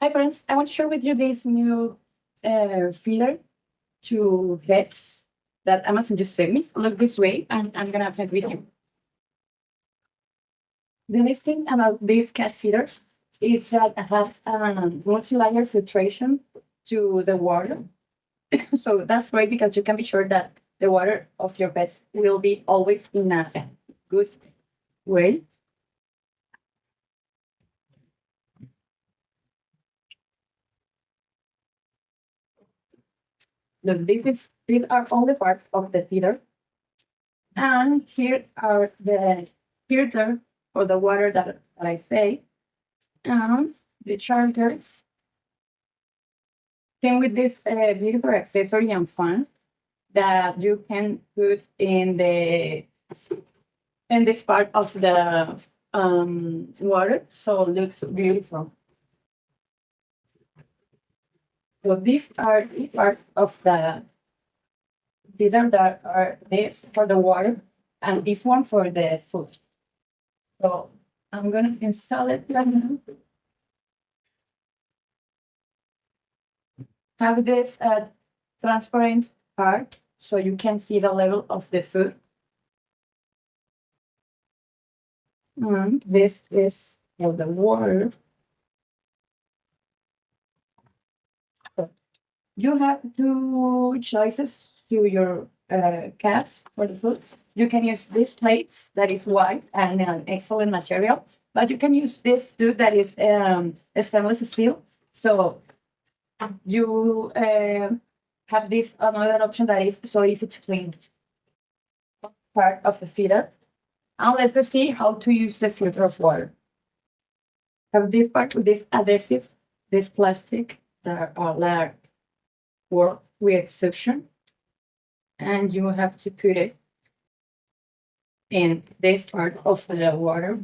Hi friends, I want to share with you this new feeder to pets that Amazon just sent me. Look this way, and I'm gonna open it with you. The nice thing about these cat feeders is that I have multi-layer filtration to the water. So that's great because you can be sure that the water of your pets will be always in a good way. Look, these are all the parts of the feeder. And here are the filter for the water that I say. And the chargers came with this beautiful accessory and fan that you can put in this part of the water, so it looks beautiful. So these are the parts of the feeder that are this for the water and this one for the food. So I'm gonna install it right now. Have this transparent part so you can see the level of the food. And this is for the water. You have two choices to your cats for the food. You can use these plates that is white and an excellent material, but you can use this too that is stainless steel. So you have this another option that is so easy to clean part of the feeder. Now let's go see how to use the filter of water. Have this part with this adhesive, this plastic that are like work with suction, and you have to put it in this part of the water.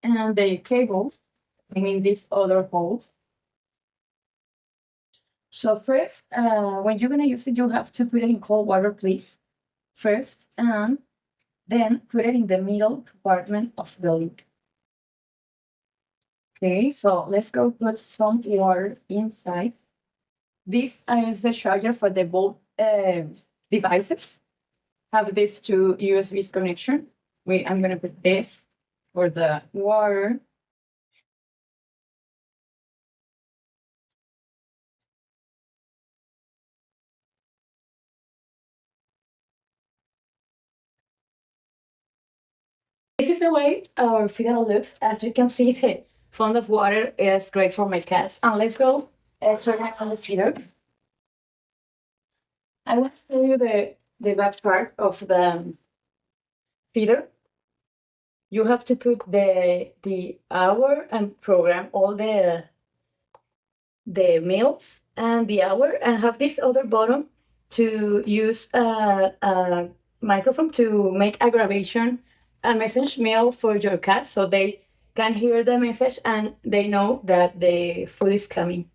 And the cable, I mean this other hole. So first, when you're gonna use it, you have to put it in cold water, please. First, and then put it in the middle compartment of the lid. Okay, so let's go put some water inside. This is the charger for the both devices. Have these two USB connection. I'm gonna put this for the water. This is the way our feeder looks. As you can see, the font of water is great for my cats. And let's go turn on the feeder. I want to show you the back part of the feeder. You have to put the hour and program all the meals and the hour, and have this other button to use a microphone to make a grabation and message meal for your cat so they can hear the message and they know that the food is coming.